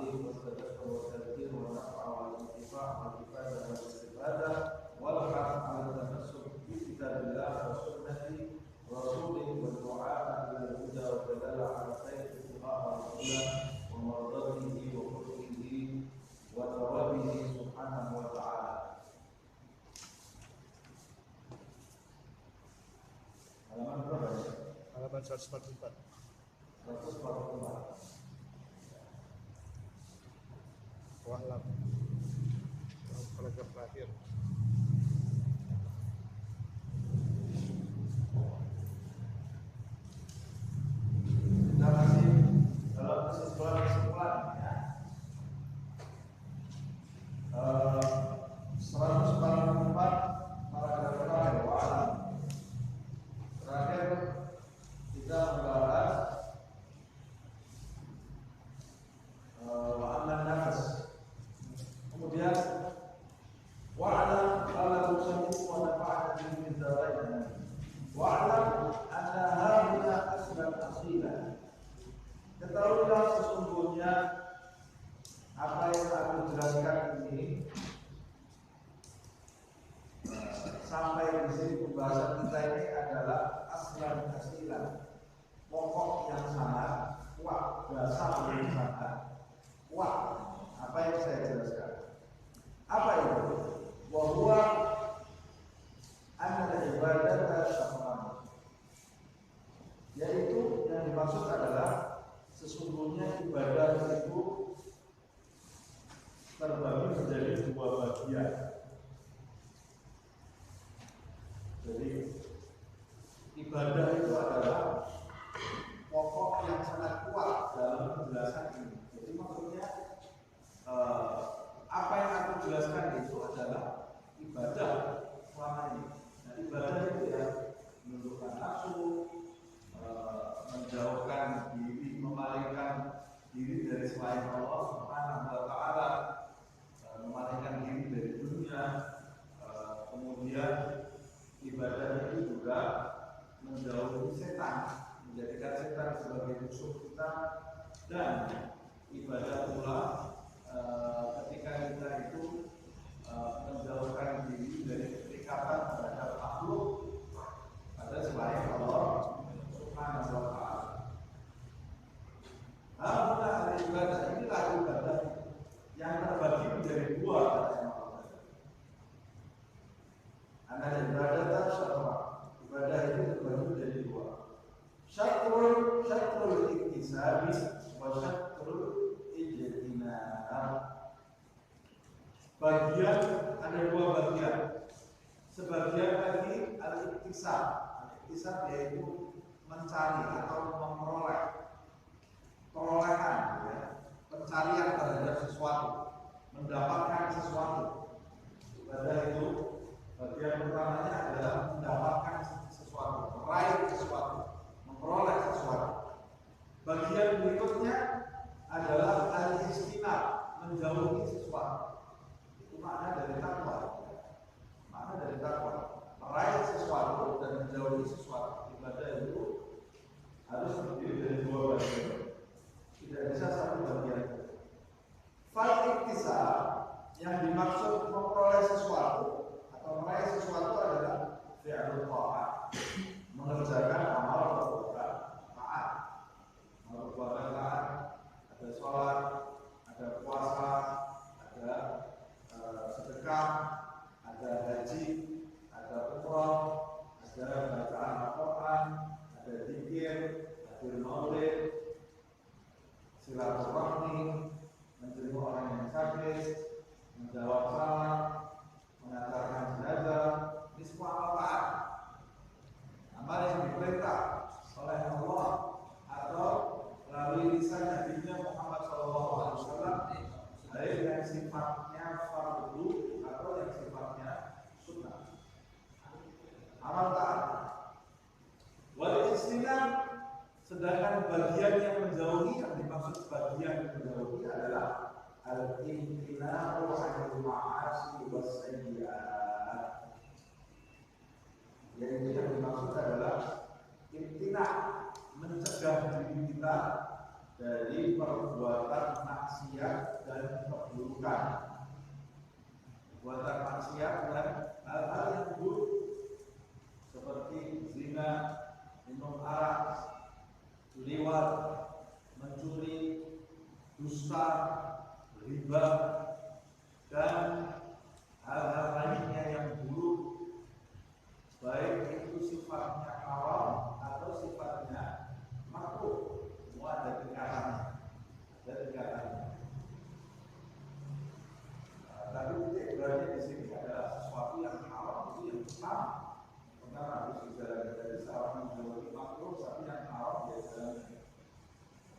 العظيم والتذكر والتذكير والنفع والانتفاع والإفادة والاستفادة والحث على التمسك بكتاب الله وسنة رسوله والدعاء إلى الهدى والدلالة على خير اتقاء رسوله ومرضاته وخلقه وثوابه سبحانه وتعالى. Halaman berapa ya? Halaman 144. 144. Wa'lam. Paragraf terakhir. Kita masih dalam kesimpulan ya. 144 paragraf terakhir wa'lam. Terakhir kita membahas wa'aman nafas. Kemudian wa'alam ala musannifu wa nafa'ata bihi min darain. Wa'alam anna hadhihi aslan asilah. Ketahuilah sesungguhnya apa yang aku jelaskan ini sampai di sini pembahasan kita ini adalah aslan asilan, pokok yang sangat kuat, dasar yang sangat kuat. Apa yang saya jelaskan? Apa itu? Bahwa anna ibadata syafran, yaitu yang dimaksud adalah sesungguhnya ibadah itu terbagi menjadi dua bagian. Jadi ibadah itu adalah pokok yang sangat kuat dalam penjelasan ini. Jadi maksudnya apa yang aku jelaskan itu adalah ibadah selama ini. Nah, ibadah itu ya menundukkan nafsu, menjauhkan diri, memalingkan diri dari selain Allah Subhanahu wa Ta'ala, memalingkan diri dari dunia. Kemudian ibadah itu juga menjauhi setan, menjadikan setan sebagai musuh kita, dan ibadah pula ketika kita itu menjauhkan diri dari keterikatan terhadap makhluk pada selain Allah Subhanahu wa Ta'ala. Nah, ibadah inilah ibadah yang terbagi menjadi dua. Anak ibadah syar'ah. Ibadah itu terbagi menjadi dua. Syatrul iktisabi wa syatrul ijtinab. Bagian ada dua bagian. Sebagian lagi al-iktisab. Al-iktisab yaitu mencari atau memperoleh, perolehan, ya, pencarian terhadap sesuatu, mendapatkan sesuatu. Ibadah itu bagian pertamanya adalah mendapatkan sesuatu, meraih sesuatu, memperoleh sesuatu. Bagian berikutnya adalah al-istinab, menjauhi sesuatu. Itu makna dari takwa. Makna dari takwa, meraih sesuatu dan menjauhi sesuatu. Ibadah itu harus terdiri dari dua bagian. Tidak bisa satu bagian. Fal-iktisab yang dimaksud memperoleh sesuatu atau meraih sesuatu adalah fi'lul ta'at, mengerjakan amal perbuatan taat. Amal perbuatan taat, ada sholat, ada puasa, ada sedekah, ada haji, ada umrah, ada bacaan Al-Quran, ada zikir, ada maulid, silaturahmi, menjenguk orang yang sakit, menjawab salam, mengantarkan jenazah. Ini semua amal taat, amal yang diperintah oleh Allah atau melalui lisan Nabi Muhammad SAW, baik yang sifatnya fardu atau yang sifatnya sunnah. Amal taat. Wal istinab, sedangkan bagian yang menjauhi, yang dimaksud bagian yang menjauhi adalah al-imtina'u 'anil ma'asi was sayyi'at. Yaitu yang dimaksud adalah imtina', mencegah diri kita dari perbuatan maksiat keburukan, perbuatan maksiat dan hal-hal yang buruk seperti zina, minum arak, liwat, mencuri, dusta, riba, dan hal-hal lainnya yang buruk, baik itu sifatnya haram atau sifatnya makruh. Semua ada tingkatannya, tapi titik beratnya di sini adalah sesuatu yang haram itu yang utama. Karena harus dijalani dari seorang menjauhi makruh, tapi yang haram dia jalani.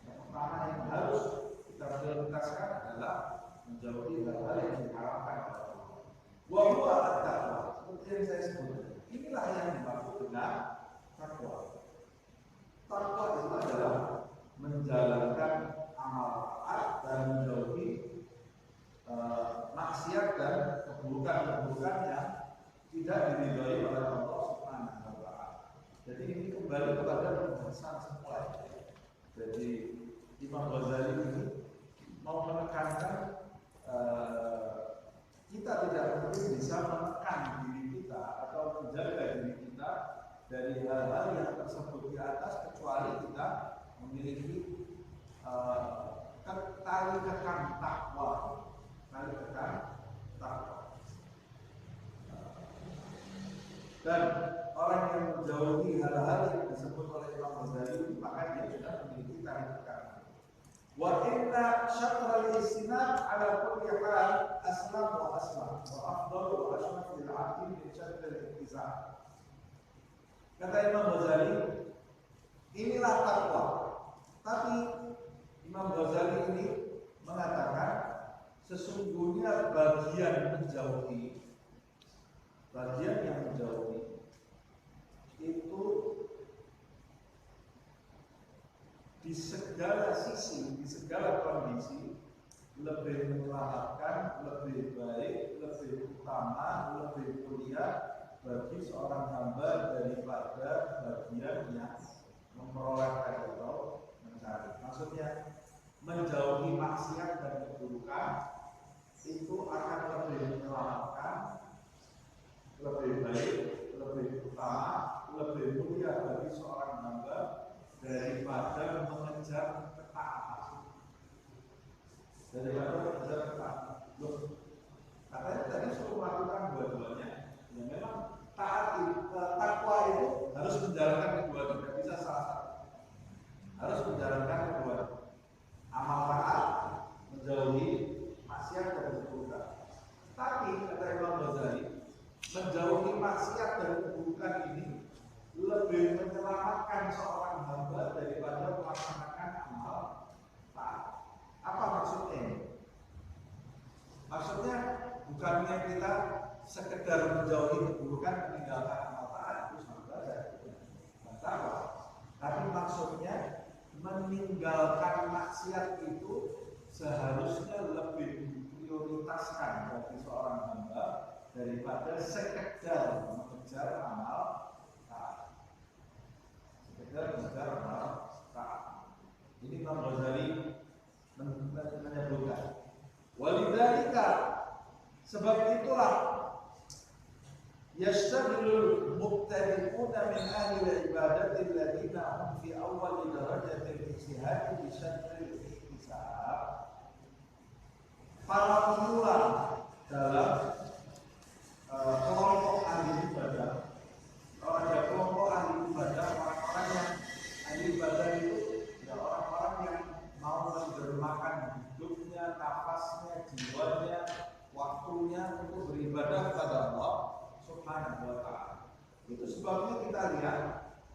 Yang pertama yang harus kita prioritaskan adalah menjauhi hal-hal yang diharamkan oleh Allah. Wa huwa at-taqwa. Seperti yang saya sebutkan. Inilah yang dimaksud dengan takwa. Takwa itu adalah menjalankan amal taat dan menjauhi maksiat dan keburukan-keburukan yang tidak diridhoi oleh Allah Subhanahu wa taala. Jadi ini kembali kepada pembahasan semula. Jadi Imam Ghazali ini mau menekankan kita tidak mungkin bisa menekan diri kita atau menjaga diri kita dari hal-hal yang tersebut di atas kecuali kita memiliki tali kekang takwa. Dan orang yang menjauhi hal-hal yang disebut oleh Imam Ghazali maka dia sudah memiliki tali kekang. Wa inna syatral istinab ala kulli hal aslam wa aslam wa afdal wa ashraf lil 'abdi min syatral ittizam. Kata Imam Ghazali, inilah takwa. Tapi Imam Ghazali ini mengatakan sesungguhnya bagian yang menjauhi itu di segala sisi, di segala kondisi lebih menyelamatkan, lebih baik, lebih utama, lebih mulia bagi seorang hamba daripada bagian yang memperoleh atau mencari. Maksudnya menjauhi maksiat dan keburukan itu akan lebih menyelamatkan, lebih baik, lebih utama, lebih mulia bagi seorang hamba daripada mengejar ketaatan. Katanya tadi suruh melakukan dua-duanya. Ya memang takwa itu harus menjalankan kedua, tidak bisa salah satu. Harus menjalankan kedua. Amal taat, menjauhi maksiat dan keburukan. Tapi kata Imam Ghazali, menjauhi maksiat dan keburukan ini lebih menyelamatkan seorang hamba daripada melaksanakan amal taat. Apa maksudnya? Maksudnya bukannya kita sekedar menjauhi keburukan meninggalkan amal taat itu sama saja, tapi maksudnya meninggalkan maksiat itu seharusnya lebih diprioritaskan bagi seorang hamba daripada sekedar mengejar amal taat. Ini Imam Ghazali menyebutkan. Walidzalika, sebab itulah yashtagilul mubtadi'una min ahli al-ibadati alladziina hum fi awwal darajati al-ijtihad bi syartil ihtisab. Para pemula dalam kelompok ahli ibadah. Kalau ada kelompok ahli ibadah, orang-orang yang ahli ibadah itu ya orang-orang yang mau mendermakan hidupnya, nafasnya, jiwanya, waktunya untuk beribadah kepada Allah Subhanahu wa ta'ala. Itu sebabnya kita lihat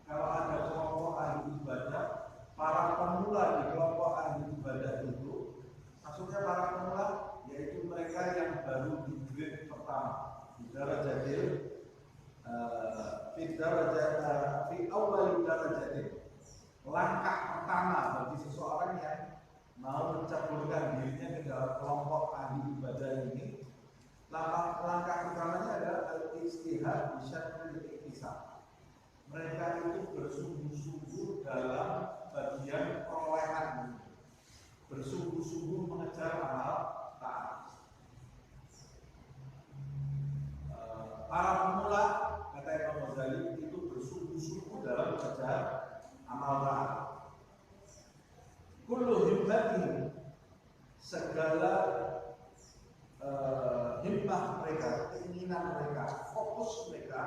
kalau ada kelompok ahli ibadah, para pemula di kelompok ahli ibadah itu, maksudnya para pemula yaitu mereka yang baru di grade pertama, di darajatil fi awal darajatil, langkah pertama bagi seseorang yang mau mencampurkan dirinya ke dalam kelompok ahli ibadah ini. Langkah pertamanya adalah al-ijtihad bi syartil ihtisab. Mereka itu bersungguh-sungguh dalam bagian perolehan, bersungguh-sungguh mengejar amal taat. mereka, keinginan mereka, fokus mereka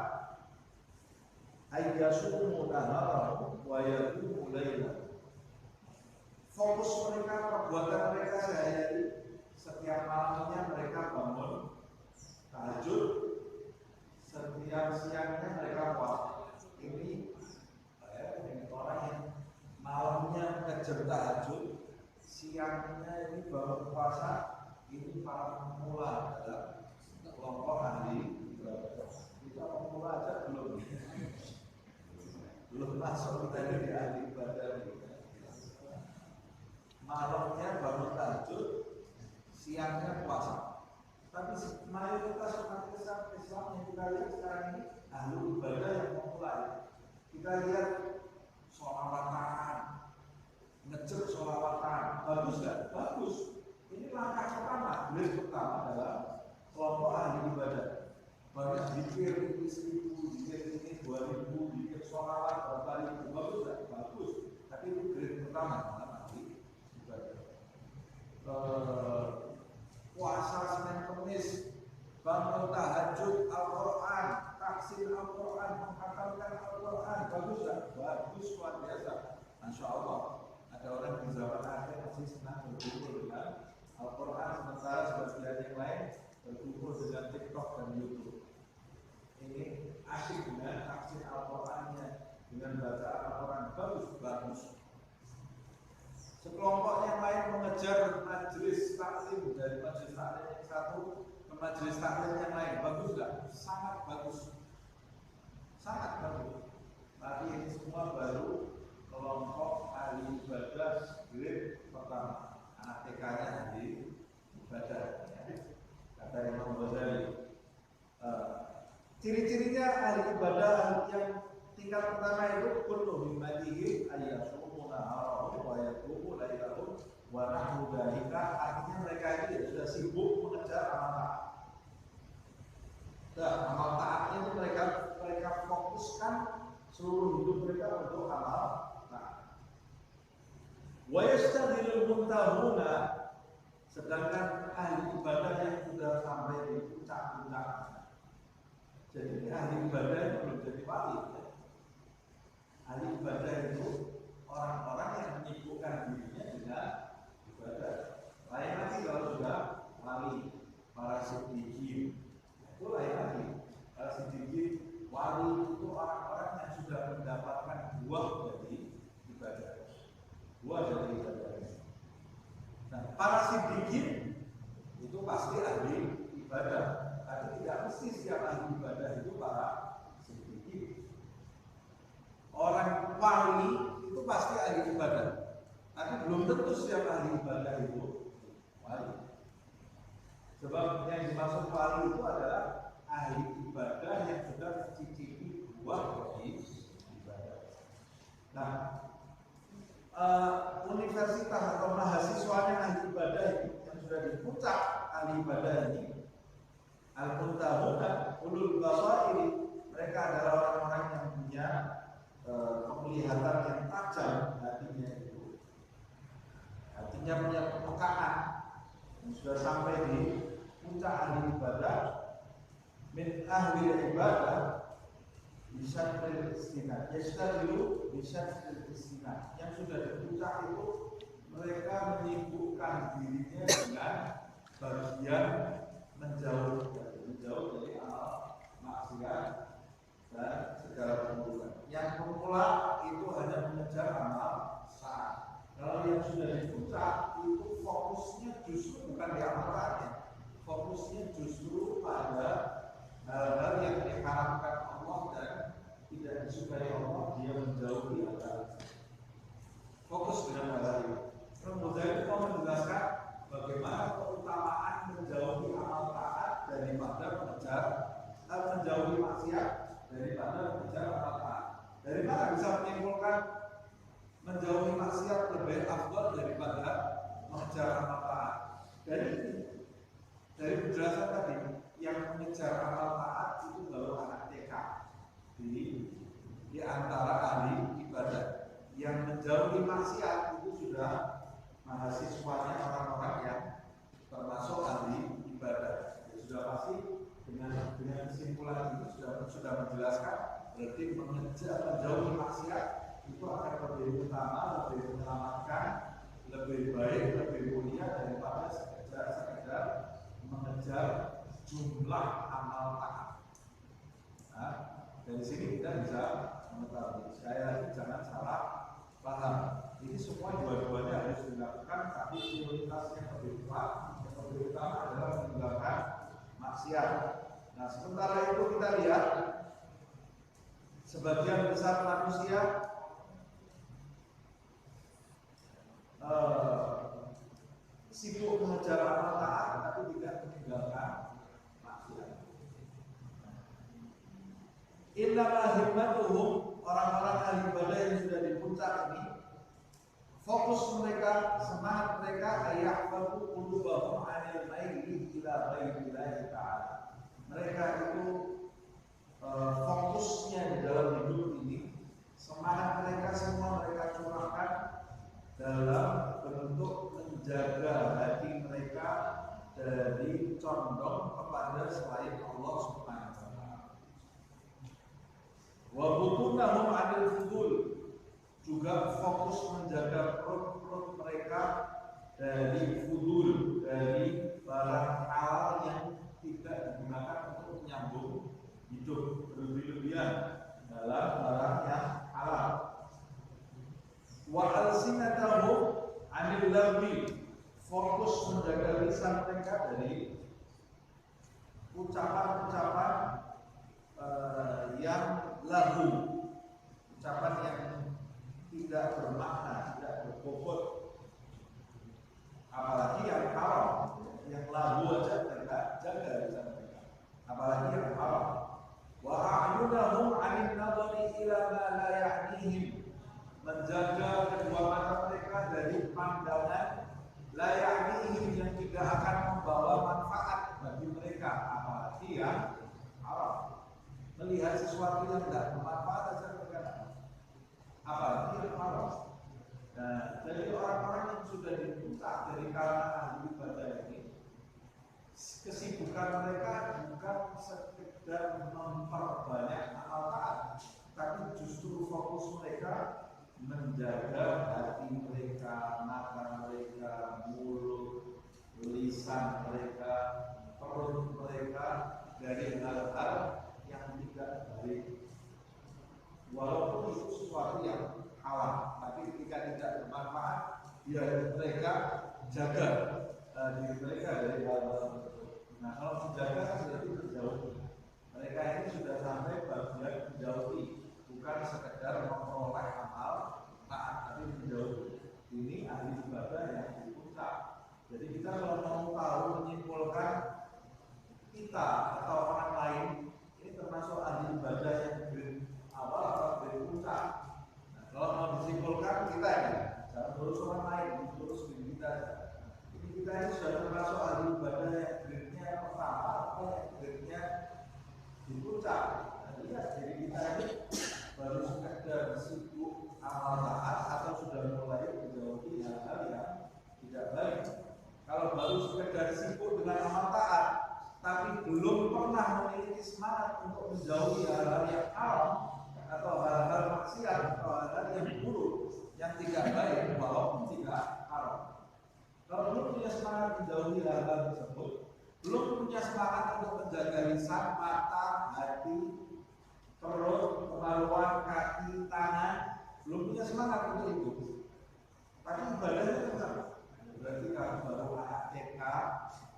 ayyasumu naharahu wa yaqumu layla. Fokus mereka, perbuatan mereka sehari-hari, setiap malamnya mereka bangun tahajud, setiap siangnya mereka puasa. Ini orang yang malamnya ngejar tahajud, siangnya ini baru puasa. Ini para pemula dalam kelompok ahli ibadah. Kita pemula aja belum masuk kita di ahli ibadah. Malamnya bangun tahajud, siangnya puasa. Tapi mayoritas umat Islam yang kita lihat sekarang ini ahli ibadah yang memulai. Kita lihat sholawatan, ngejar sholawatan, bagus nggak? Bagus. Ini langkah pertama, beliau pertama dalam kelompok ahli ibadah. Banyak zikir, 1000, zikir ini 2000, zikir sholawat berapa ribu, bagus nggak? Bagus. Tapi itu grade pertama dalam ahli ibadah. Puasa Senin Kemis, bangun tahajud Al-Quran, taksin Al-Quran, menghatamkan Al-Quran, bagus nggak? Bagus, luar biasa. Masya Allah. Ada orang di zaman akhir masih senang berkumpul dengan Al-Quran, sementara sebagian yang lain berkumpul dengan TikTok dan YouTube. Ini asyik dengan tafsir Al-Qurannya, dengan baca Al-Quran, bagus. Sekelompok yang lain mengejar majelis taklim, dari majelis taklim yang satu ke majelis taklim yang lain, bagus nggak? Sangat bagus. Tapi ini semua baru kelompok ahli ibadah grade pertama. Anak TK-nya ahli ibadah, kata Imam Ghazali. Ciri-cirinya ahli ibadah yang tingkat pertama itu kullu himmatihi ayyasumu naharahu wa yaqumu lailahu wa nahwu dzalika. Artinya mereka itu ya sudah sibuk mengejar amal taat. Amal taatnya itu mereka fokuskan seluruh hidup mereka untuk amal taat. Wa yastadilul muntahuna, sedangkan ahli ibadah yang sudah sampai di puncak-puncak. Jadi ahli ibadah itu belum jadi wali. Ahli ibadah itu orang-orang yang menyibukkan dirinya dengan ibadah. Lain lagi kalau sudah wali, para siddiqin, itu lain lagi. Para siddiqin, wali itu orang-orang yang sudah mendapatkan buah dari ibadah. Nah, para siddiqin itu pasti ahli ibadah. Tapi tidak mesti setiap ahli ibadah itu para siddiqin. Orang wali itu pasti ahli ibadah. Tapi belum tentu setiap ahli ibadah itu wali. Sebab yang dimaksud wali itu adalah ahli ibadah yang sudah mencicipi buah dari ibadah. Nah, universitas atau mahasiswanya ahli ibadah ini yang sudah di puncak ahli ibadah ini, al-muntahuna ulul basairi, mereka adalah orang-orang yang punya penglihatan yang tajam hatinya itu. Hatinya punya kepekaan yang sudah sampai di puncak ahli ibadah, min ahli ibadah bisa beristinad, yastadilu bisa beristinad. Yang sudah di puncak itu mereka menyibukkan dirinya dengan bagian menjauh dari amal maksiat dan segala keburukan. Yang pemula itu hanya mengejar amal taat. Kalau yang sudah di puncak itu fokusnya justru bukan di amal taatnya, fokusnya justru pada hal-hal yang diharamkan Allah dan tidak disukai Allah, dia menjauhi hal. Fokus dengan hal ini. Kemudian mau menjelaskan bagaimana keutamaan menjauhi amal taat daripada menjauhi maksiat daripada mengejar amal taat. Dari mana bisa menyimpulkan menjauhi maksiat lebih afdal daripada mengejar amal taat? Dari penjelasan tadi, yang mengejar amal taat itu baru anak TK di antara ahli ibadah. Yang menjauhi maksiat itu sudah mahasiswanya orang-orang yang termasuk ahli ibadah. Ya, sudah pasti Dengan kesimpulan itu sudah menjelaskan berarti menjauhi maksiat itu akan lebih utama, lebih menyelamatkan, lebih baik, lebih mulia daripada sekedar mengejar jumlah amal taat. Nah, dari sini kita bisa mengetahui. Sekali lagi jangan salah paham. Ini semua dua-duanya harus dilakukan, tapi prioritas yang lebih utama adalah meninggalkan maksiat. Nah, sementara itu kita lihat sebagian besar manusia sibuk mengejar amal taat tapi tidak meninggalkan maksiat. Innama himmatuhum, orang-orang ahli ibadah yang sudah di puncak ini, fokus mereka, semangat mereka ayahfadu qulubahum 'anil maili ila ghairillahi ta'ala. Mereka itu fokusnya di dalam hidup ini, semangat mereka semua mereka curahkan dalam bentuk menjaga hati mereka dari condong kepada selain Allah Subhanahu wa taala. Wa butunahum 'anil fudul, juga fokus menjaga perut-perut mereka dari fudul, dari barang halal yang tidak digunakan untuk menyambung hidup berlebih-lebihan dalam barang yang halal. Wa alsinatahum 'anil lagwi, fokus menjaga lisan mereka dari ucapan-ucapan yang lahu, ucapan yang tidak bermakna, tidak berbobot, apalagi yang haram, yang lahu aja mereka jaga lisan mereka, apalagi yang haram. Wa a'yunahum 'anil nadhari ila ma la ya'nihim, menjaga kedua mata mereka dari pandangan la ya'nihim yang tidak akan membawa manfaat bagi mereka, apalagi yang haram. Melihat sesuatu yang tidak bermanfaat saja mereka, apalagi yang haram. Nah, dari orang-orang yang sudah dipuncak dari kalangan ahli ibadah ini, kesibukan mereka bukan sekedar memperbanyak amal taat, tapi justru fokus mereka menjaga hati mereka, mata mereka, mulut, lisan mereka, perut mereka dari hal-hal yang tidak baik. Walaupun itu sesuatu yang halal, tapi ketika tidak bermanfaat, ya mereka jaga diri mereka dari hal-hal tersebut. Nah, kalau menjaga kan berarti menjauhi. Mereka ini sudah sampai bagian menjauhi, bukan sekedar memperoleh amal taat, tapi menjauhi. Ini ahli ibadah yang di puncak. Jadi kita kalau mau tahu menyimpulkan kita atau orang lain ini termasuk ahli ibadah yang grade awal atau grade puncak. Nah, kalau mau disimpulkan kita ini, jangan terus orang lain, terus diri kita. Ini kita ini sudah termasuk ahli ibadah yang grade-nya pertama atau yang grade-nya di puncak. Nah, lihat diri kita ini baru sekedar sibuk amal taat atau sudah mulai menjauhi hal-hal yang tidak baik. Kalau baru sekedar sibuk dengan amal taat, tapi belum pernah memiliki semangat untuk menjauhi hal-hal yang haram atau hal-hal maksiat atau hal-hal yang buruk yang tidak baik walaupun tidak haram. Kalau belum punya semangat menjauhi hal-hal tersebut, belum punya semangat untuk menjaga lisan, mata, hati, perut, kemaluan, kaki, tangan, belum punya semangat untuk itu. Tapi ibadahnya tetap. Berarti kamu baru anak TK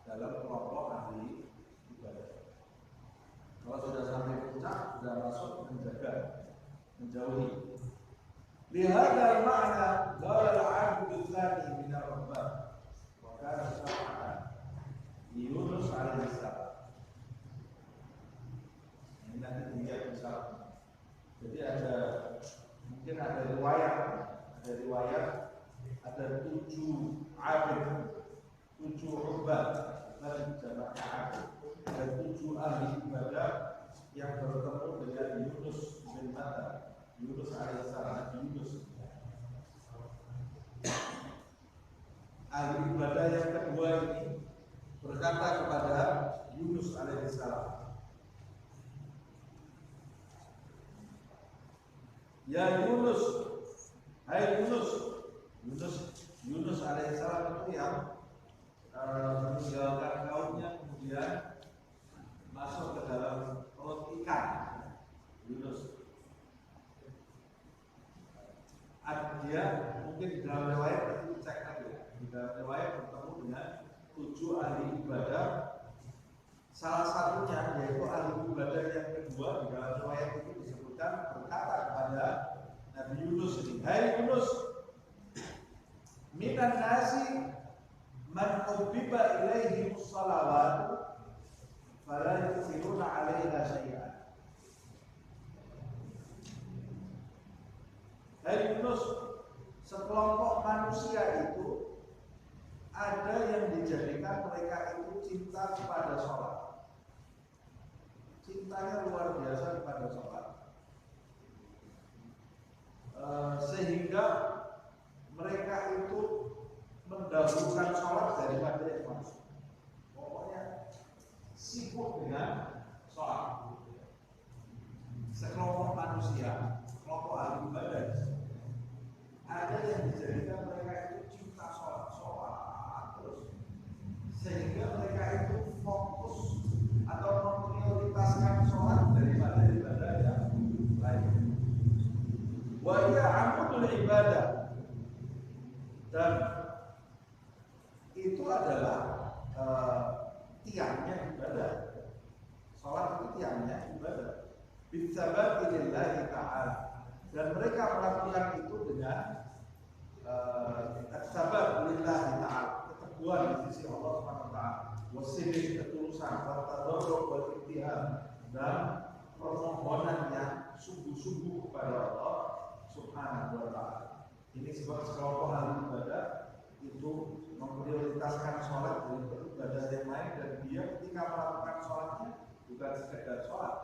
dalam kelompok ahli ibadah. Kalau sudah sampai puncak, sudah masuk menjaga, menjauhi. Lihada makna qala al-'abdu tsani min ar-rabbah wa kana syar'an Yunus alaihi salam. Ini nanti dilihat misalnya. Jadi mungkin ada riwayat, ada 7 abid, 7 ubbad, dan jamaah abid, ada 7 ahli ibadah yang bertemu dengan Yunus bin Matta, Yunus alaihissalam, Yunus. Ahli ibadah yang kedua ini berkata kepada Yunus alaihissalam. Ya Yunus, hai Yunus. Yunus alaihissalam itu yang meninggalkan kaumnya kemudian masuk ke dalam perut ikan. Yunus. Dia mungkin di dalam riwayat itu cek lagi ya. Di dalam riwayat bertemu dengan 7 ahli ibadah. Salah satunya yaitu ahli ibadah yang kedua di dalam riwayat itu disebutkan berkata kepada Nabi Yunus ini, hai Yunus, minan nasi man hubbiba ilaihi mussalawat fala yusiruna alaiha syai'an. Hai Yunus, sekelompok manusia itu ada yang dijadikan mereka itu cinta kepada sholat. Cintanya luar biasa kepada sholat. Sehingga mereka itu mendahulukan sholat daripada yang masuk. Pokoknya sibuk dengan sholat. Sekelompok manusia, kelompok ahli ibadah, ada yang dijadikan mereka itu cinta sholat terus, sehingga mereka itu fokus atau memprioritaskan sholat daripada ibadah yang lain. Wa hiya amudul ibadah, dan itu adalah tiangnya ibadah. Sholat itu tiangnya ibadah. Bisabati lillahi ta'ala, dan mereka melakukan itu dengan sabar lillahi ta'ala, keteguhan di sisi Allah Subhanahu wa taala, wasidq, ketulusan, tadarruk wal ittihad, dan permohonan yang sungguh-sungguh kepada Allah Subhanahu wa taala. Ini sebab sekelompok ahli ibadah itu memprioritaskan sholat daripada ibadah yang lain, dan dia ketika melakukan sholatnya bukan sekedar sholat,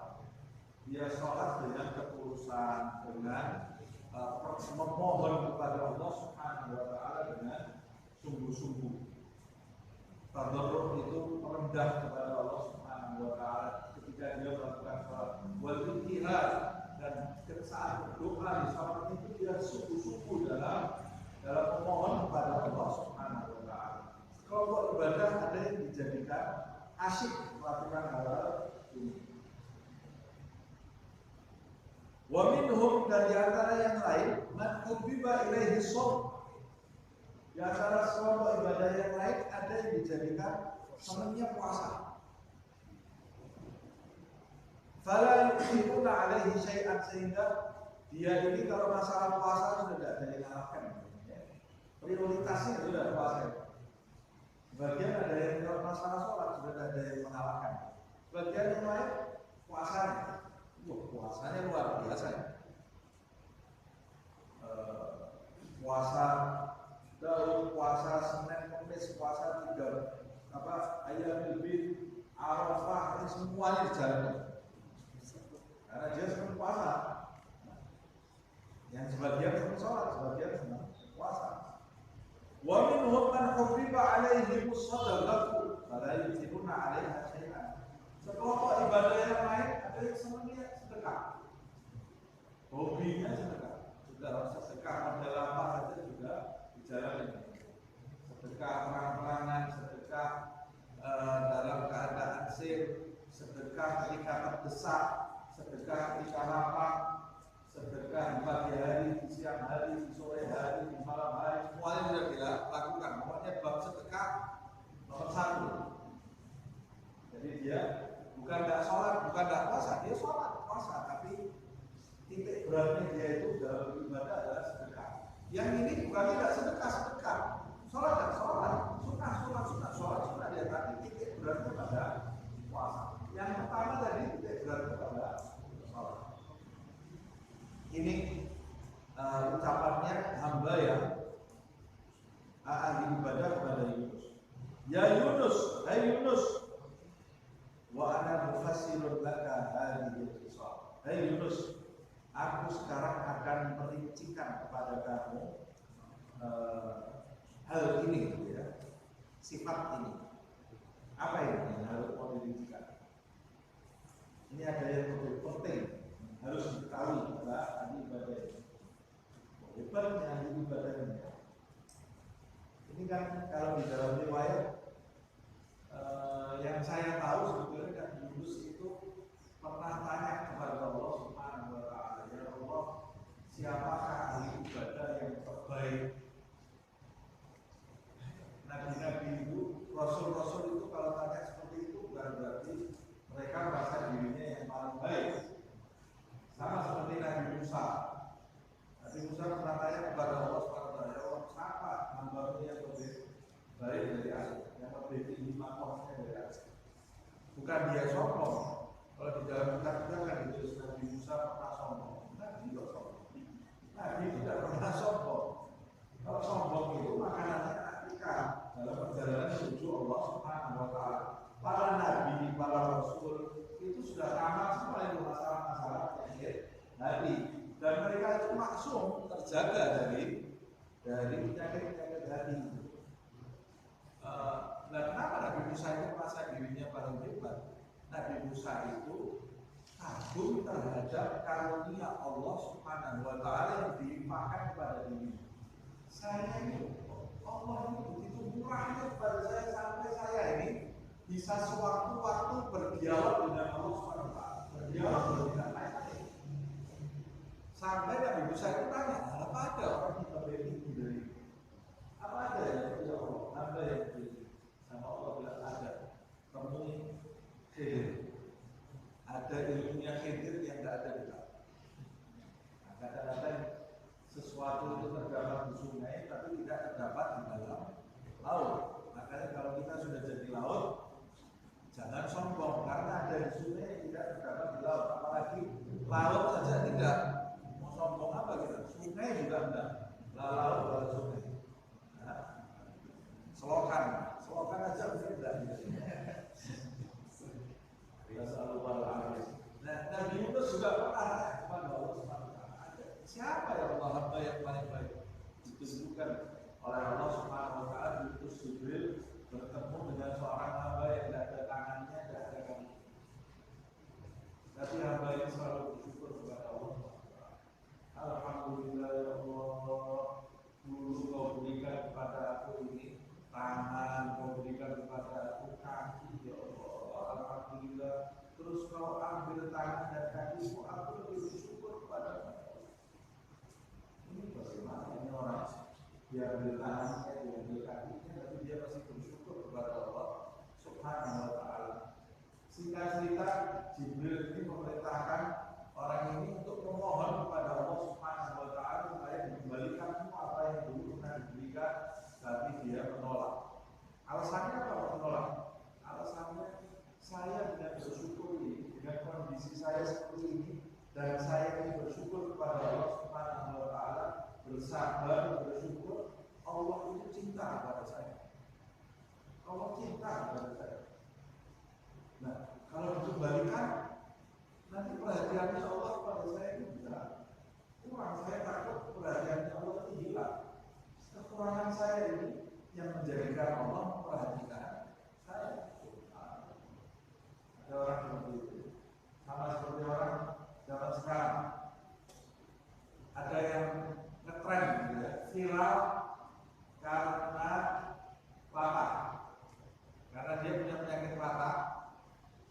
dia sholat dengan ketulusan, dengan memohon kepada Allah Subhanahu wa taala dengan sungguh-sungguh. Tadarruk itu merendah kepada Allah Subhanahu wa taala ketika dia melakukan sholat. Wal ittihad, dan saat berdoa di sholat itu dia sungguh-sungguh dalam memohon kepada Allah Subhanahu wa taala. Kelompok ibadah ada yang dijadikan asyik melakukan hal ini. Wa minhum, dan di antara yang lain, man hubbiba ilaihi shaum. Di antara kelompok ibadah yang lain ada yang dijadikan senangnya puasa. Fala yuqimuna alaihi syai'an, sehingga dia ini kalau masalah puasa sudah tidak ada yang mengalahkan. Prioritasnya sudah puasa. Sebagian ada yang kalau masalah sholat sudah ada yang mengalahkan. Sebagian yang lain puasanya. Puasanya luar biasa ya. Puasa Daud, puasa Senin, Kamis, puasa 3 Ayyamul Bid, Arafah, ini semuanya dijalani. Karena dia senang puasa. Yang sebagian senang sholat, sebagian senang puasa. Wa minhum man hubbiba alaihi musadaqatu fala yusiruna 'alaiha syai'an. Sekelompok ibadah yang lain ada yang senangnya sedekah. Hobinya sedekah. Sudah sedekah model apa saja juga dijalani. Sedekah perang-perangan, sedekah dalam keadaan sir, sedekah ketika terdesak, sedekah ketika lapar, sedekah di pagi hari, di siang hari, di sore hari, di malam hari, semuanya sudah dilakukan. Pokoknya bab sedekah nomor 1. Jadi dia bukan tidak sholat, bukan tidak puasa, dia sholat, puasa, tapi titik beratnya dia itu dalam ibadah adalah sedekah. Yang ini bukan tidak sedekah, sholat dan sholat, sholat dia, tapi titik beratnya pada puasa. Yang pertama tadi titik beratnya pada sholat. Ini ucapannya hamba yang ahli ibadah kepada Yunus. Ya Yunus, hai Yunus, wa ana mufassirun laka hadhihi al-qisah. Hai Yunus, aku sekarang akan merincikan kepada kamu hal ini, ya, sifat ini. Apa ini yang harus mau dirinci? Ini ada yang lebih penting harus diketahui adalah ahli ibadah ini. Hebatnya ahli ibadah ini. Ini kan kalau di dalam riwayat yang saya tahu sebetulnya kan Yunus itu pernah tanya kepada Allah Subhanahu wa taala, ya Allah, siapakah ahli ibadah yang terbaik? Nabi-nabi itu, rasul-rasul itu kalau tanya seperti itu bukan berarti mereka merasa dirinya yang paling baik. Sama seperti Nabi Musa. Nabi Musa pernah tanya kepada Allah Subhanahu wa taala, ya Allah, siapa hambamu yang lebih baik dari aku, yang lebih tinggi makomnya dari aku? Bukan dia sombong. Kalau di dalam kitab kita kan ditulis Nabi Musa pernah sombong. Nabi tidak sombong. Nabi tidak pernah sombong. Kalau sombong itu makanannya Atika dalam perjalanan menuju Allah Subhanahu wa taala. Para nabi, para rasul itu sudah tamat semua itu masalah-masalah penyakit hati, dan mereka itu maksum terjaga dari penyakit-penyakit hati. Nah, kenapa Nabi Musa itu merasa dirinya paling hebat? Nabi Musa itu kagum terhadap karunia Allah Subhanahu wa taala yang dilimpahkan kepada dirinya. Saya ini Allah ini begitu murahnya kepada saya sampai saya ini bisa sewaktu-waktu berdialog dengan Allah Subhanahu wa taala. Berdialog dengan lain-lain. Sampai Nabi Musa itu tanya, apa ada orang yang lebih tinggi dari ini? Apa ada yang punya Allah? Ada yang tinggi. Sama Allah bilang ada. Temui Khidir. Ada ilmunya Khidir yang tidak ada di dalam. Nah, kadang-kadang sesuatu itu terdapat di sungai tapi tidak terdapat di dalam laut. Makanya kalau kita sudah jadi laut, jangan sombong karena ada di sungai yang tidak terdapat di laut. Apalagi laut saja tidak. Mau sombong apa kita? Sungai juga enggak. Laut dan sungai. Nah, selokan aja mungkin enggak. Kita selalu beralih. Nah, Nabi Yunus juga pernah kepada Allah Subhanahu wa taala. Siapa yang Allah hamba yang paling baik? Disebutkan oleh Allah Subhanahu wa taala diutus Jibril bertemu dengan seorang hamba yang tidak ada tangannya, tidak ada kaki. Tapi hamba ini selalu bersyukur kepada Allah. Alhamdulillah ya Allah, dulu kau berikan kepada aku ini tangan, kau berikan kepada aku kaki, ya Allah. Alhamdulillah. Terus kau ambil tangan dan kakimu, aku lebih bersyukur kepada Allah. Ini bagaimana ini orang? Dia ambil tangannya, dia ambil kakinya, tapi dia masih bersyukur kepada Allah Subhanahu wa taala. Singkat cerita, Jibril ini memerintahkan orang ini untuk memohon kepada Allah Subhanahu wa taala supaya dikembalikan semua apa yang dulu pernah diberikan, tapi dia menolak. Alasannya apa menolak? Alasannya saya tidak bersyukur ini dengan kondisi saya seperti ini, dan saya ini bersyukur kepada Allah Subhanahu wa taala, bersabar, bersyukur. Allah itu cinta kepada saya. Allah cinta kepada saya. Nah, kalau dikembalikan, nanti perhatiannya Allah kepada saya itu bisa kurang. Saya takut perhatiannya Allah itu hilang. Kekurangan saya ini yang menjadikan Allah memperhatikan saya. Ada orang seperti itu, sama seperti orang zaman sekarang. Ada yang ngetren gitu ya, viral karena patah, karena dia punya penyakit patah,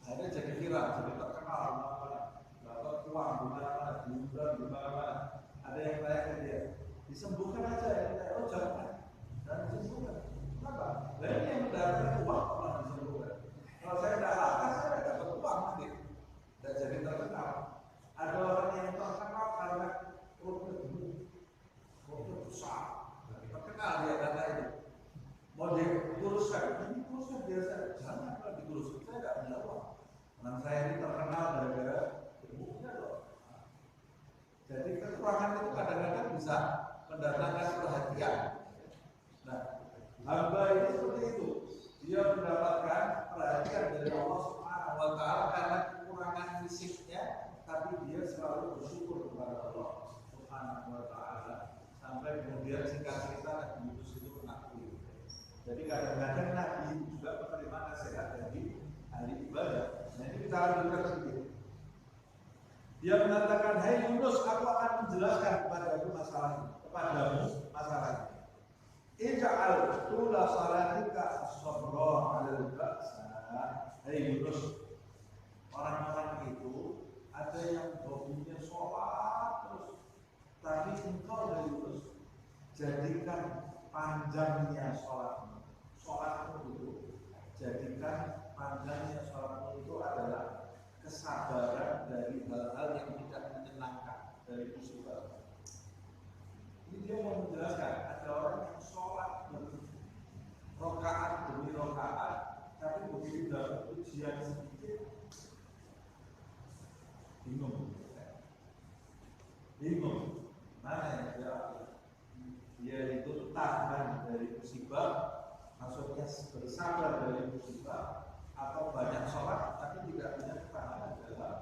akhirnya jadi viral, jadi terkenal mana-mana, dapat uang di mana-mana, diundang di mana-mana. Ada yang tanya ke dia, disembuhkan aja ya, oh jangan, dan disembuhkan. Kenapa? Nah ini yang mendatangkan uang malah disembuhkan. Kalau saya tidak patah, saya tidak dapat uang nanti, tidak jadi terkenal. Ada orang yang terkenal karena perutnya besar, terkenal dia kata itu. Mau dikuruskan, ini kuruskan biasa, jangan kalau dikuruskan, saya tidak punya uang. Karena saya ini terkenal gara-gara ilmunya loh. Jadi kekurangan itu kadang-kadang bisa mendatangkan perhatian. Nah, hamba ini seperti itu. Dia mendapatkan perhatian dari Allah Subhanahu wa taala karena kekurangan fisiknya, tapi dia selalu bersyukur kepada Allah Subhanahu wa taala. Sampai kemudian singkat cerita Nabi Yunus itu mengakui. Jadi kadang-kadang Nabi juga menerima nasihat bergeser dari ahli ibadah. Nah ini kita lanjutkan sedikit. Dia mengatakan, hai Yunus, aku akan menjelaskan kepadamu masalahnya. Ija'al tula salatika as-sabra 'alal ba'sa. Hai Yunus, orang-orang itu ada yang hobinya sholat terus, tapi engkau dari Yunus jadikan panjangnya sholatmu itu, jadikan panjangnya sholatmu itu adalah kesabaran dari hal-hal yang tidak menyenangkan dari musibah. Ini dia mau menjelaskan, ada orang yang sholat rokaat demi rokaat, tapi begitu dapat ujian sedikit bingung. Mana yang dia itu tahan dari musibah, maksudnya bersabar dari musibah, atau banyak sholat tapi tidak punya ketahanan dalam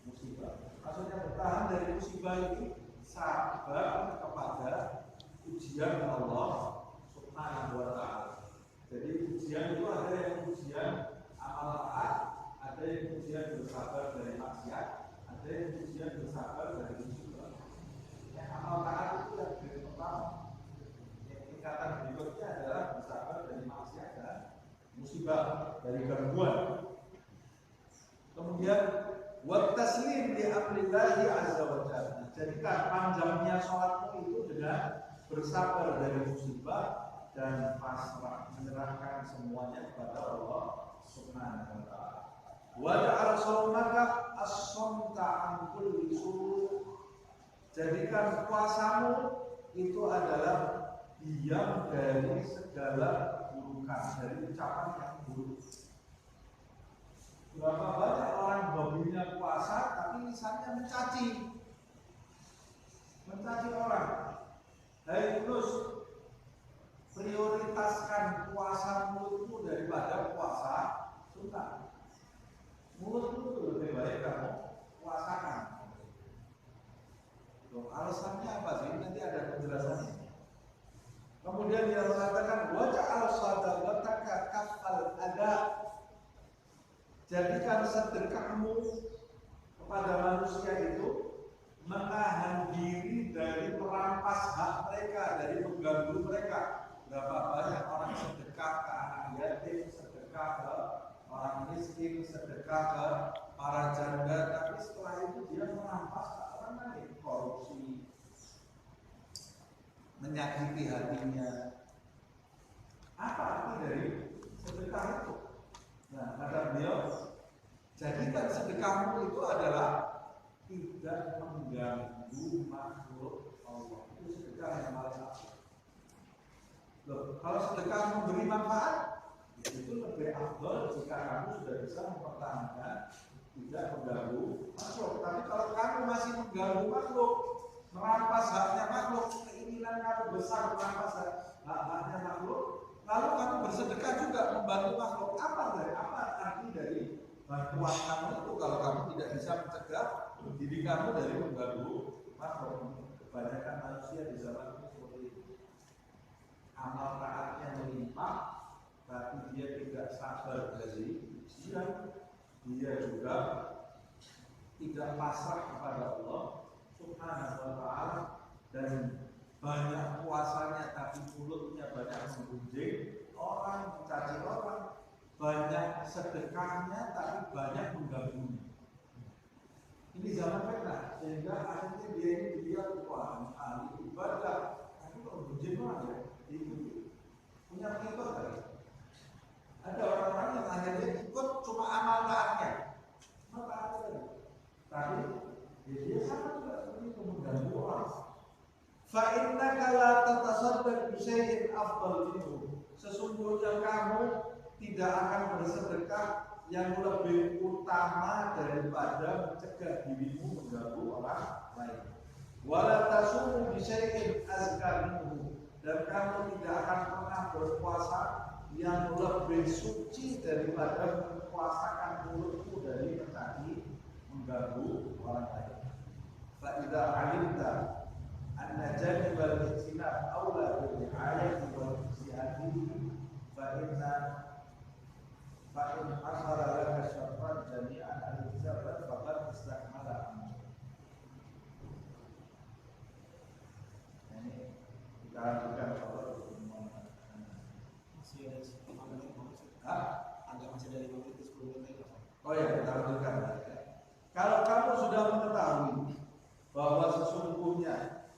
musibah. Maksudnya bertahan dari musibah ini sabar kepada ujian Allah Subhanahu wa ta'ala. Jadi ujian itu ada yang ujian amal taat, ada yang ujian bersabar dari maksiat, ada yang ujian bersabar dari musibah. Yang amal taat itu yang pertama. Yang tingkatan berikutnya adalah bersabar dari maksiat dan musibah, dari gangguan. Kemudian wa taslim li amrillahi azza wa jalla. Jadikan panjangnya sholatmu itu dengan bersabar dari musibah dan pasrah, menyerahkan semuanya kepada Allah Subhanahu wa ta'ala. Wa ja'al shaumaka as-samta an kulli su'. Jadikan puasamu itu adalah diam dari segala keburukan, dari ucapan yang buruk. Berapa banyak orang hobinya puasa tapi lisannya mencaci orang. Hai Yunus, prioritaskan puasamu itu daripada puasa sunnah. Mulutmu itu lebih baik kamu puasakan. Loh, alasannya apa sih? Nanti ada penjelasannya. Kemudian dia mengatakan waja'al sadaqataka kafal ada. Jadikan sedekahmu kepada manusia itu menahan diri dari merampas hak mereka, dari mengganggu mereka. Berapa banyak orang sedekah ke anak yatim, sedekah ke orang miskin, sedekah ke para janda, tapi setelah itu dia merampas hak orang lain, korupsi, menyakiti hatinya. Apa arti dari sedekah itu? Nah, kata beliau, jadikan sedekahmu itu adalah tidak mengganggu makhluk Allah. Itu sedekah yang paling afdal. Loh, kalau sedekah memberi manfaat, itu lebih afdal jika kamu sudah bisa mempertahankan tidak mengganggu makhluk. Tapi kalau kamu masih mengganggu makhluk, merampas haknya makhluk, keinginan kamu besar merampas haknya makhluk, lalu kamu bersedekah juga membantu makhluk. Apa arti dari bantuan kamu itu kalau kamu tidak bisa mencegah diri kamu dari mengganggu makhluk? Kebanyakan manusia di zaman ini seperti itu. Amal taatnya melimpah, tapi dia tidak sabar dari ujian. Dia juga tidak pasrah kepada Allah Subhanahu wa ta'ala, dan banyak puasanya tapi mulutnya banyak menggunjing orang, mencaci orang. Banyak sedekahnya tapi banyak mengganggunya. Ini zaman fitnah, sehingga akhirnya dia ini dilihat wah ahli ibadah, tapi kalau menggungjing orang ya diikuti. Punya pengikut tadi. Ada orang-orang yang akhirnya ikut cuma amal taatnya, tapi dia sama juga seperti itu, mengganggu orang. Fa innaka la tatasaddaq bi syai'in afdal minhu. Sesungguhnya kamu tidak akan bersedekah yang lebih utama daripada mencegah dirimu mengganggu orang lain. Wala tasumu bi syai'in azka minhu. Dan kamu tidak akan pernah berpuasa yang lebih suci daripada mempuasakan mulutmu dari mencaci mengganggu orang lain. Fa idza 'alimta anna janibal ihtinab aula bil ri'ayati wal ihtiyaji fa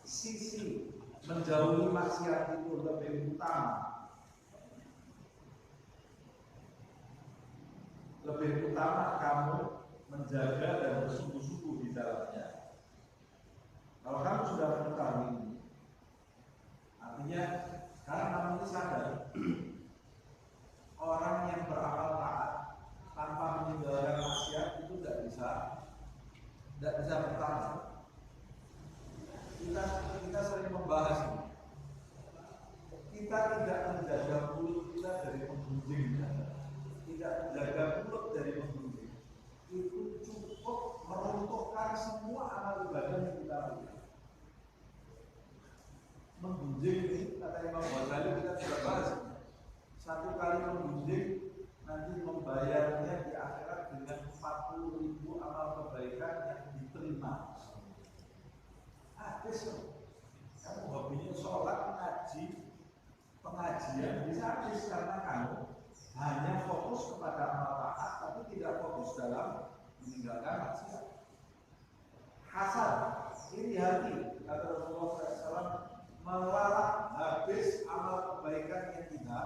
sisi menjauhi maksiat itu lebih utama, kamu menjaga dan bersungguh-sungguh di dalamnya. Kalau kamu sudah mengetahui ini, artinya sekarang kamu ini sadar orang yang beramal taat tanpa meninggalkan maksiat itu tidak bisa bertahan. Kita sering membahas ini. Kita tidak menjaga mulut kita dari menggunjing, tidak menjaga mulut dari menggunjing. Itu cukup meruntuhkan semua amal ibadah yang kita lakukan. Menggunjing ini, kata Imam Ghazali, kita sudah bahas. Satu kali menggunjing nanti membayarnya di akhirat dengan 40.000 amal kebaikan yang diterima. Habis kamu hobinya sholat, ngaji, pengajian bisa habis karena kamu hanya fokus kepada amal taat tapi tidak fokus dalam meninggalkan maksiat. Hasan, ini hati kata Rasulullah SAW, melalak habis amal kebaikan yang kita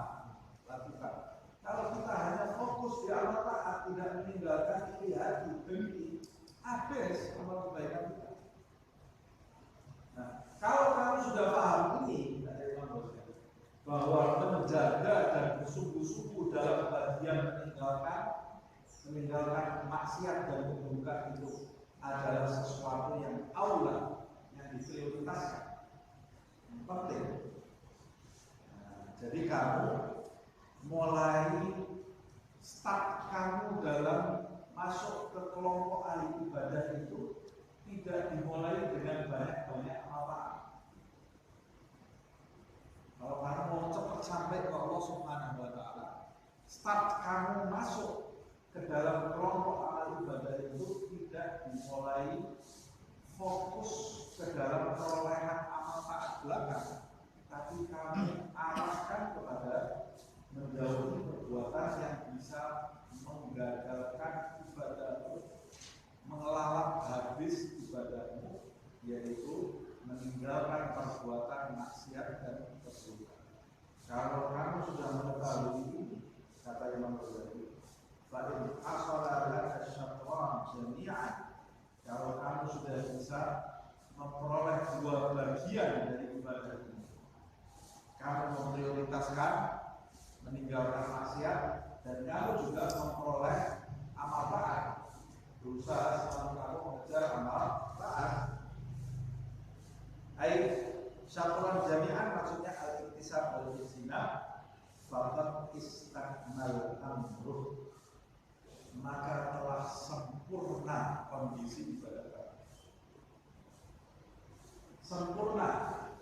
lakukan. Kalau kita hanya fokus di amal taat tidak meninggalkan iri hati, dengki, habis amal kebaikan kita. Nah, kalau kamu sudah paham ini, bahwa menjaga dan bersungguh-sungguh dalam bagian meninggalkan maksiat dan keburukan itu adalah sesuatu yang aula, yang diprioritaskan, yang penting. Nah, jadi kamu mulai start kamu dalam masuk ke kelompok ahli ibadah itu tidak dimulai dengan banyak-banyak amal taat. Kalau kamu mau cepat sampai ke Allah Subhanahu wa Ta'ala, start kamu masuk ke dalam kelompok amal ibadah itu tidak dimulai fokus ke dalam perolehan amal taat belakang, tapi kamu arahkan kepada menjauhi perbuatan yang bisa menggagalkan ibadahmu, mengelalap habis ibadahmu, yaitu meninggalkan perbuatan maksiat dan keburukan. Kalau kamu sudah mengetahui ini, kata Imam Ghazali, fa'in asala laka syaitan jami'an, kalau kamu sudah bisa memperoleh dua bagian dari ibadah ini, kamu memprioritaskan meninggalkan maksiat dan kamu juga memperoleh amal taat, berusaha selalu kamu mengejar amal taat. Syaturan jami'an maksudnya al-iktisab wal-istinab, faqad istakmal amruh, maka telah sempurna kondisi ibadah kamu, sempurna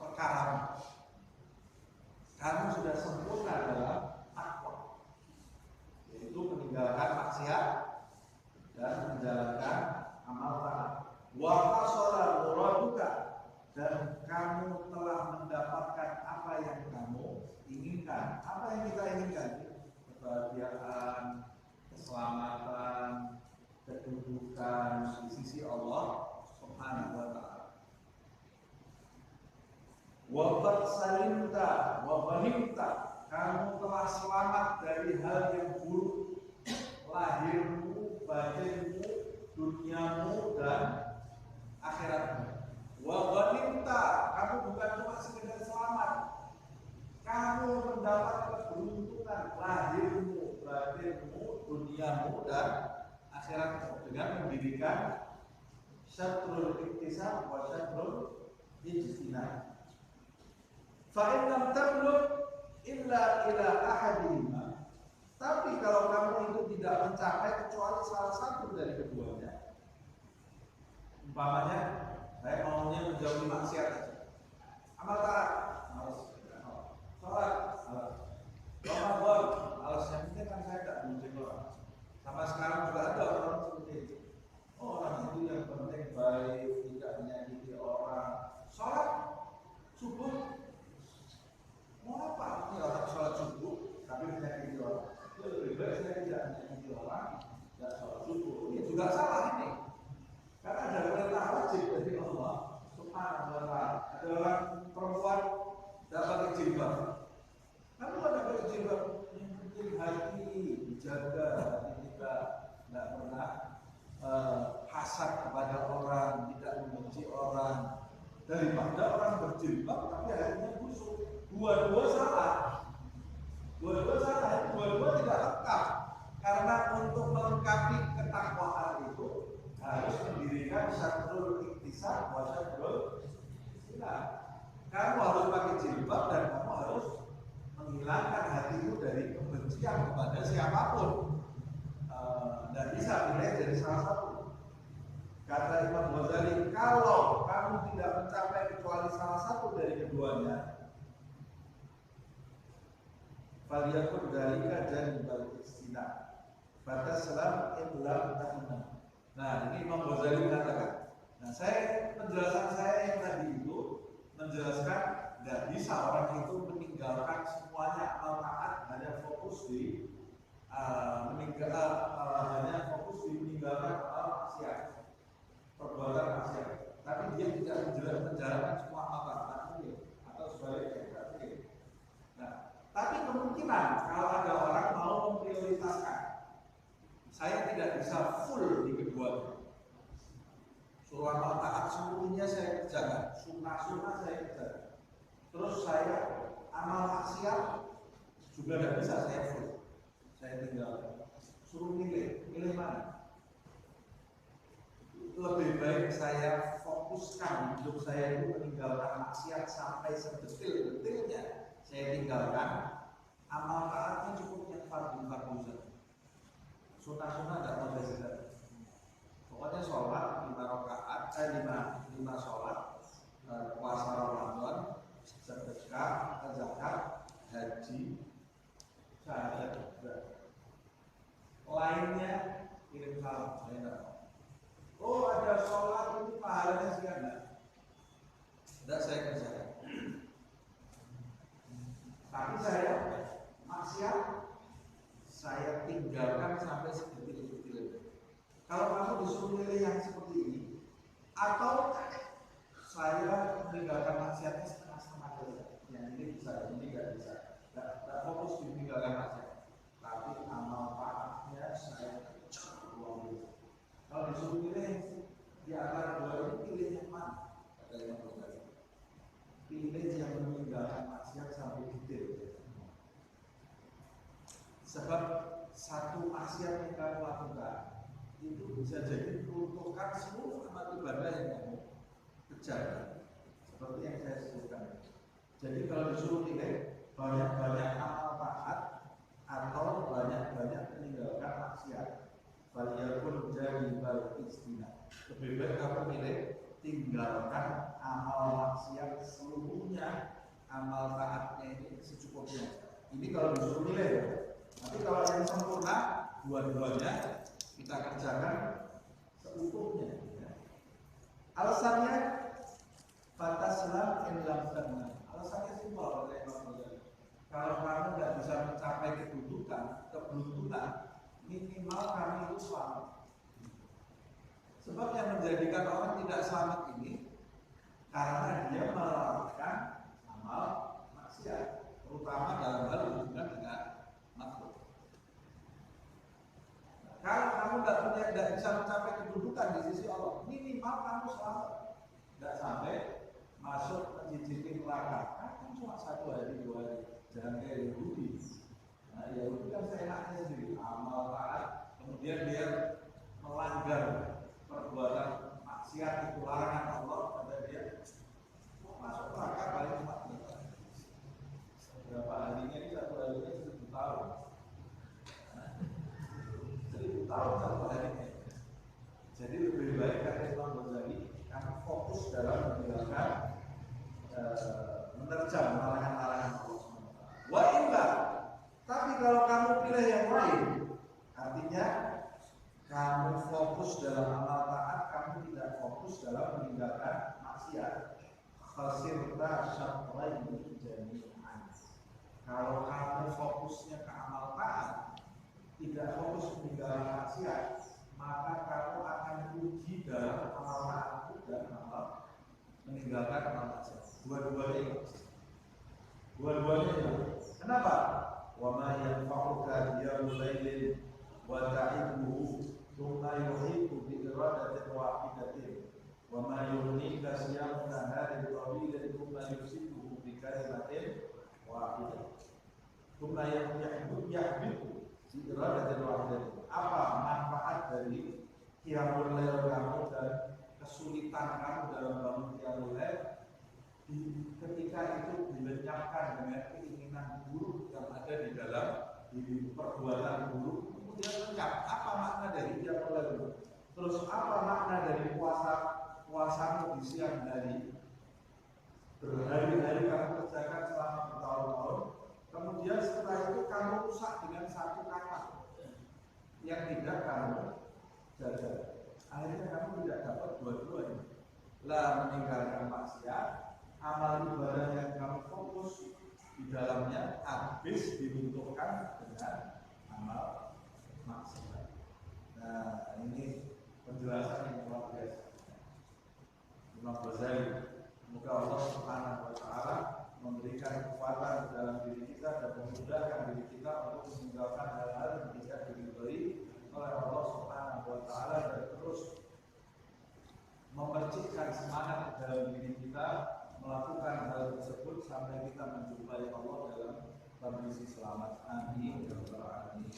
perkara kamu sudah sempurna dalam takwa, yaitu meninggalkan maksiat dan menjalankan amal taat. Wa qasara muraduka, dan kamu telah mendapatkan apa yang kamu inginkan. Apa yang kita inginkan? Kebahagiaan, keselamatan, kedudukan di sisi Allah Subhanahu wa Ta'ala. Wa qad salimta wa ghanimta, kamu telah selamat dari hal yang buruk, lahirmu, batinmu, duniamu dan akhiratmu. Wa ghanimta, kamu bukan cuma sekedar selamat, kamu mendapat keberuntungan lahirmu, batinmu, duniamu dan akhiratmu dengan mendirikan syatrul iktisab wa syatrul ijtinab. Fa in lam tablugh illa ila ahadihima, tapi kalau kamu itu tidak mencapai kecuali salah satu dari keduanya, umpamanya saya maunya menjauhi maksiat aja, amal taat harus, sholat harus, Ramadan harus, yang penting kan saya tidak benci orang. Sama sekarang juga ada orang seperti itu. Orang itu yang penting baik, tidak menyakiti orang. Sholat subuh, mau apa? Ini orang sholat subuh tapi menyakiti orang. Itu lebih baik saya tidak menyakiti orang, tidak sholat subuh. Ini juga salah ini. Karena ada perintah wajib dari Allah Subhanahu wa Ta'ala. Ada membenci orang daripada orang berjilbab tapi hatinya busuk. Dua-dua salah. Dua-dua tidak lengkap. Karena untuk melengkapi ketakwaan itu harus mendirikan syatrul iktisab wa syatrul istilah. Kamu harus pakai jilbab dan kamu harus menghilangkan hatimu dari kebencian kepada siapapun. Dan bisa pilih dari salah satu. Kata Imam Ghazali, kalau kamu tidak mencapai kecuali salah satu dari keduanya, faliyakun dzalika janibal istilah. Batas selam iblam ta'inam. Nah, ini Imam Ghazali mengatakan. Nah, penjelasan saya yang tadi itu menjelaskan tidak bisa orang itu meninggalkan semuanya amal taat, hanya fokus di meninggalkan amal maksiat, perbuatan maksiat. Tapi dia tidak menjalankan semua amal taat atau sebaliknya. Nah, tapi kemungkinan kalau ada orang mau memprioritaskan, saya tidak bisa full di keduanya. Suruh amal taat seluruhnya saya kerjakan, sunnah saya kerjakan. Terus saya amal maksiat juga tidak bisa saya full. Saya tinggalkan. Suruh milih mana? Lebih baik saya fokuskan hidup saya itu meninggalkan maksiat sampai sedetil-detilnya saya tinggalkan. Amal taatnya cukup yang fardu saja. Sunnah tidak mau saya. Pokoknya sholat 5 rakaat, 5 sholat, puasa Ramadan, sedekah, zakat, haji, syahadat. Lainnya kirim salam, saya tidak mau. Oh, ada sholat itu pahalanya sekian, tidak saya kerjakan. Tapi saya maksiat saya tinggalkan sampai sedetil-detil. Kalau kamu disuruh milih yang seperti ini, atau saya meninggalkan maksiatnya setengah-setengah saja. Yang ini bisa, ini tidak bisa. Tidak fokus di meninggalkan maksiat. Tapi amal taatnya saya kejar luar biasa. Kalau disuruh milih di antara dua ini, pilih yang mana? Kata Imam Ghazali. Pilih yang meninggalkan maksiat sampai detail. Sebab satu maksiat yang kamu lakukan itu bisa jadi meruntuhkan seluruh amal ibadah yang kamu kejar. Seperti yang saya sebutkan. Jadi kalau disuruh pilih banyak-banyak amal taat atau banyak-banyak meninggalkan maksiat, faliyakun janibal istilah. Lebih baik kamu pilih tinggalkan amal maksiat seluruhnya, amal taatnya ini secukupnya. Ini kalau disuruh pilih ya. Tapi kalau yang sempurna, dua-duanya kita kerjakan seutuhnya. Ya. Alasannya fataslam in lam tanam. Alasannya simpel oleh Imam Ghazali. Kalau kamu tidak bisa mencapai keberuntungan, minimal kamu itu selamat. Sebab yang menjadikan orang tidak selamat ini karena dia melakukan amal maksiat, terutama dalam hal hubungan dengan makhluk. Kalau kamu tidak bisa mencapai kedudukan di sisi Allah, minimal kamu selamat. Tidak sampai masuk mencicipi neraka. Kan cuma 1 hari 2 hari. Jangan kayak Yahudi. Nah, Yahudi kan seenaknya sendiri, amal taat, kemudian dia melanggar perbuatan maksiat itu larangan Allah, kata dia mau masuk neraka paling cuma 3 hari. Berapa harinya ini? 1 harinya 1000 tahun. 1000 tahun 1 harinya. Jadi lebih baik kata Imam Ghazali, kamu fokus dalam menjalankan menerjang larangan-larangan Allah. Wa illa, tapi kalau kamu pilih yang lain, artinya kamu fokus dalam amal taat, kamu tidak fokus dalam meninggalkan maksiat. Khasirta syatraini jami'an. Kalau kamu fokusnya ke amal taat, tidak fokus meninggalkan maksiat, maka kamu akan uji dalam amal taat dan amal meninggalkan amal maksiat. Dua-duanya. Kenapa? Wa ma yanfa'uka yawma lailin wa ta'ibuhu thumma yuhibu bi iradatin wahidatin wa ma yughnika siyamun nahari tawilan thumma yusibuhu bi kalimatin wahidah thumma yahbitu bi iradatin wahidatin. Apa manfaat dari qiyamul lail kamu dan kesulitan kamu dalam bangun qiyamul lail ketika itu dilenyapkan dengan keinginan buruk yang ada di dalam diri, perbuatan buruk kemudian lenyap. Apa makna dari qiyamul lail? Terus apa makna dari puasamu di siang hari? Berhari-hari kamu kerjakan selama bertahun-tahun, kemudian setelah itu kamu rusak dengan satu kata yang tidak kamu jaga. Akhirnya kamu tidak dapat dua-duanya. Lah meninggalkan maksiat, amal ibadah yang kamu fokus di dalamnya habis diruntuhkan dengan amal maksiat. Nah ini penjelasan yang luar biasa. Imam Ghazali, semoga Allah Subhanahu wa Ta'ala memberikan kekuatan dalam diri kita dan memudahkan diri kita untuk meninggalkan hal-hal yang tidak diridhoi oleh Allah Subhanahu wa Ta'ala dan terus memercikkan semangat dalam diri kita melakukan hal tersebut sampai kita menjumpai Allah dalam kondisi selamat. Amin ya rabbal alamin.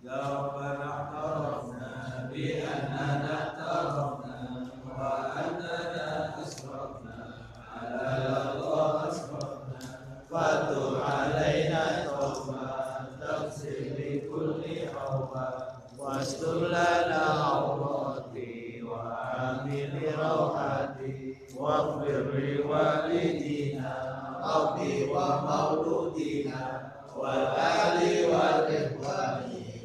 Ya Rabbana a'tarafna bi annana tarafna wa annana asrafna ala Allah asrafna fatu alaina tawbah tafsir li kulli hawba wastur lana awrati wa amil rawhati waghfir li walidina rabbi wa mauludina wal ahli wal ikhwani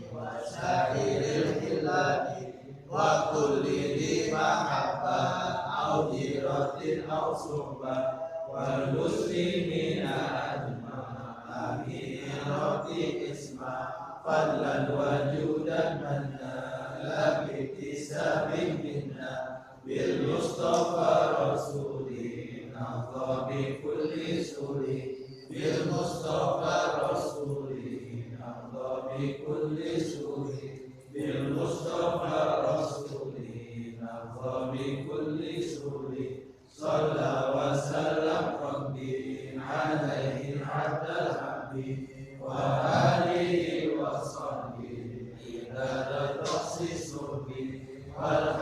syairil hilali wa kulli di mahabbah au diratin au suhbah wal muslimina ajma'in roti isma fadlan wa judan manna la bitisabin minna bil mustafa rasuli nadha bi kulli suri bil mustafa rasuli nadha bi kulli suri bil mustafa rasuli nadha bi kulli suri salla wa sallam rabbi alaihi hatta habbi wa alihi wa sahbihi ila taqsis surbi wal